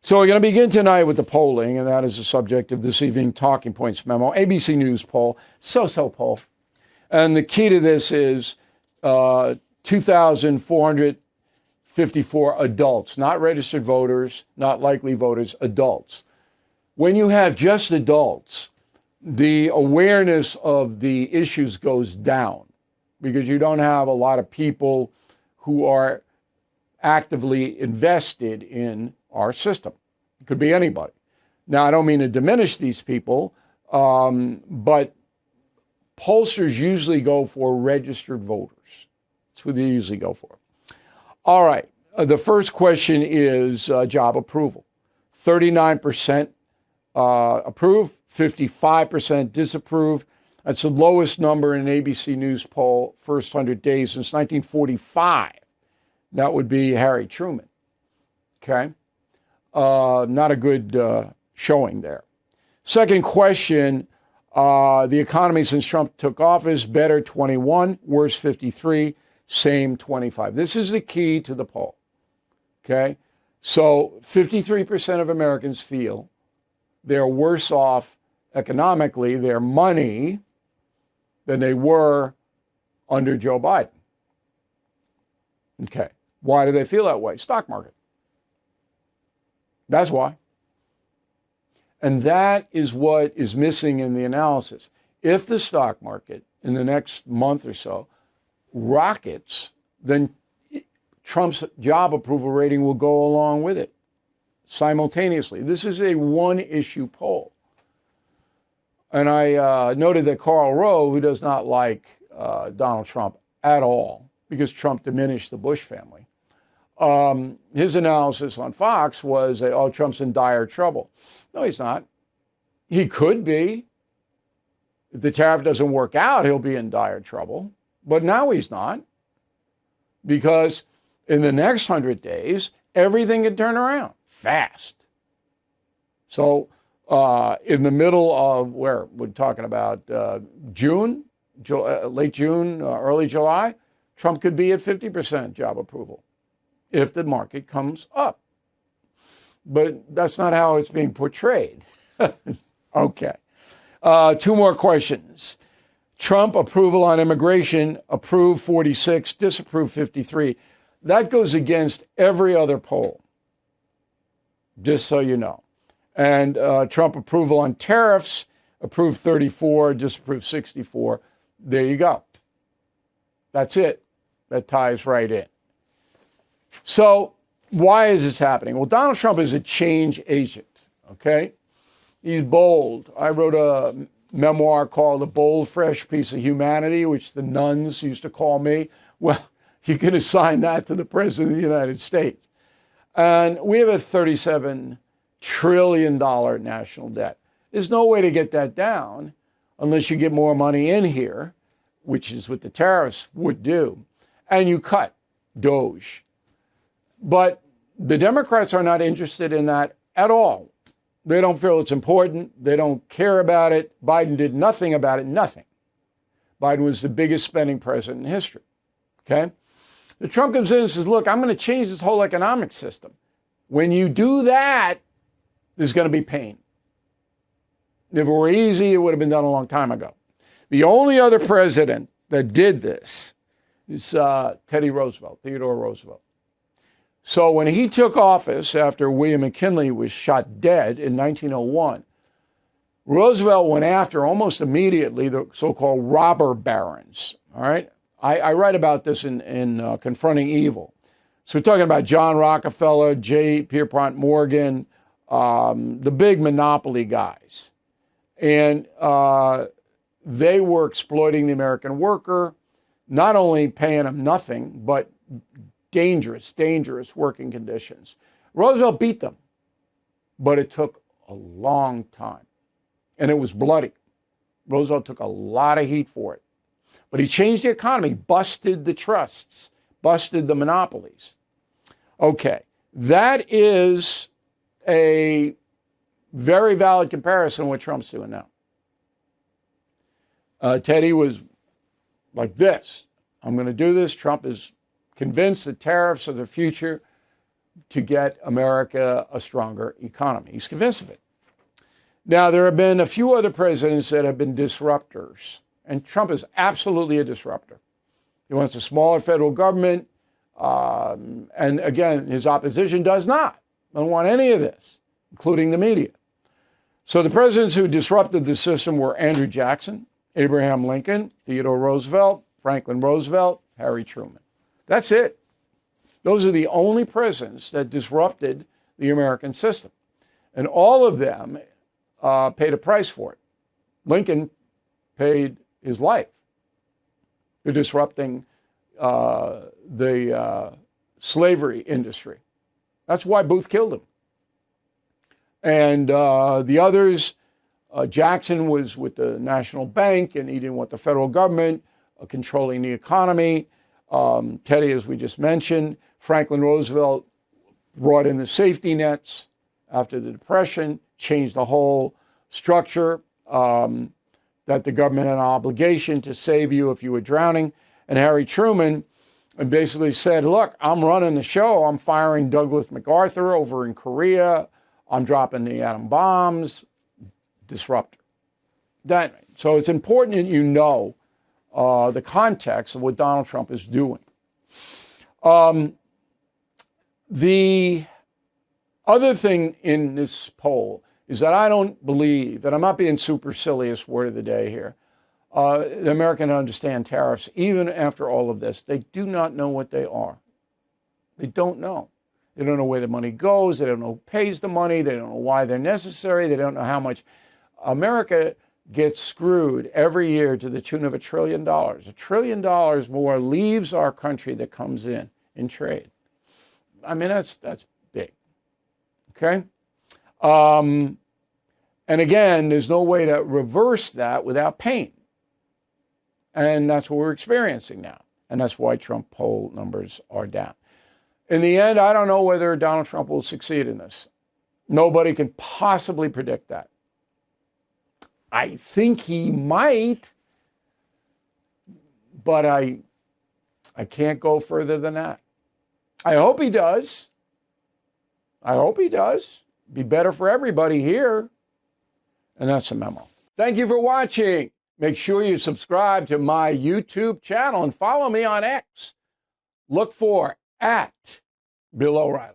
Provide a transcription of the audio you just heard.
So we're going to begin tonight with the polling, and that is the subject of this evening Talking Points memo, ABC News poll, so-so poll. And the key to this is 2,454 adults, not registered voters, not likely voters, adults. When you have just adults, the awareness of the issues goes down because you don't have a lot of people who are actively invested in our system. It could be anybody. Now, I don't mean to diminish these people, but pollsters usually go for registered voters. That's what they usually go for. All right. The first question is job approval. 39% approve, 55% disapprove. That's the lowest number in an ABC News poll, first 100 days since 1945. That would be Harry Truman. Okay. Not a good showing there. Second question, the economy since Trump took office, better 21, worse 53, same 25. This is the key to the poll. Okay. So 53% of Americans feel they're worse off economically, their money, than they were under Joe Biden. Okay. Why do they feel that way? Stock market. That's why. And that is what is missing in the analysis. If the stock market in the next month or so rockets, then Trump's job approval rating will go along with it simultaneously. This is a one-issue poll. And I noted that Karl Rove, who does not like Donald Trump at all, because Trump diminished the Bush family, his analysis on Fox was that, oh, Trump's in dire trouble. No, he's not. He could be. If the tariff doesn't work out, he'll be in dire trouble. But now he's not. Because in the next 100 days, everything can turn around fast. So in the middle of where we're talking about June, late June, early July, Trump could be at 50% job approval if the market comes up. But that's not how it's being portrayed. Okay. Two more questions. Trump approval on immigration, approve 46, disapprove 53. That goes against every other poll, just so you know. And Trump approval on tariffs, approve 34, disapprove 64. There you go. That's it. That ties right in. So why is this happening? Well, Donald Trump is a change agent, okay? He's bold. I wrote a memoir called A Bold, Fresh Piece of Humanity, which the nuns used to call me. Well, you can assign that to the President of the United States. And we have a $37 trillion national debt. There's no way to get that down unless you get more money in here, which is what the tariffs would do, and you cut DOGE. But the Democrats are not interested in that at all. They don't feel it's important. They don't care about it. Biden did nothing about it, nothing. Biden was the biggest spending president in history, okay? The Trump comes in and says, look, I'm going to change this whole economic system. When you do that, there's going to be pain. If it were easy, it would have been done a long time ago. The only other president that did this is Theodore Roosevelt. So when he took office after William McKinley was shot dead in 1901, Roosevelt went after almost immediately the so-called robber barons. All right, I write about this in Confronting Evil. So we're talking about John Rockefeller, J. Pierpont Morgan, the big monopoly guys, and they were exploiting the American worker, not only paying them nothing, but dangerous working conditions. Roosevelt beat them, but it took a long time, and it was bloody. Roosevelt took a lot of heat for it, but he changed the economy, busted the trusts, busted the monopolies. Okay, that is a very valid comparison with what Trump's doing now. Teddy was like this. I'm going to do this. Trump is convinced that tariffs are the future. to get America a stronger economy. He's convinced of it. Now, there have been a few other presidents that have been disruptors, and Trump is absolutely a disruptor. He wants a smaller federal government, and again, his opposition does not. Don't want any of this, including the media. So the presidents who disrupted the system were Andrew Jackson, Abraham Lincoln, Theodore Roosevelt, Franklin Roosevelt, Harry Truman. That's it. Those are the only presidents that disrupted the American system. And all of them paid a price for it. Lincoln paid his life for disrupting the slavery industry. That's why Booth killed him. And the others, Jackson was with the National Bank, and he didn't want the federal government controlling the economy. Teddy, as we just mentioned, Franklin Roosevelt brought in the safety nets after the Depression, changed the whole structure, that the government had an obligation to save you if you were drowning. And Harry Truman basically said, look, I'm running the show. I'm firing Douglas MacArthur over in Korea. I'm dropping the atom bombs. Disruptor. So it's important that you know the context of what Donald Trump is doing. The other thing in this poll is that I don't believe, and I'm not being supercilious, word of the day here, the Americans understand tariffs. Even after all of this, they do not know what they are. They don't know. They don't know where the money goes. They don't know who pays the money. They don't know why they're necessary. They don't know how much America gets screwed every year to the tune of $1 trillion. $1 trillion more leaves our country that comes in trade. I mean, that's big. Okay? And again, there's no way to reverse that without pain. And that's what we're experiencing now. And that's why Trump poll numbers are down. In the end, I don't know whether Donald Trump will succeed in this. Nobody can possibly predict that. I think he might, but I can't go further than that. I hope he does. I hope he does. Be better for everybody here. And that's the memo. Thank you for watching. Make sure you subscribe to my YouTube channel and follow me on X. Look for @Bill O'Reilly.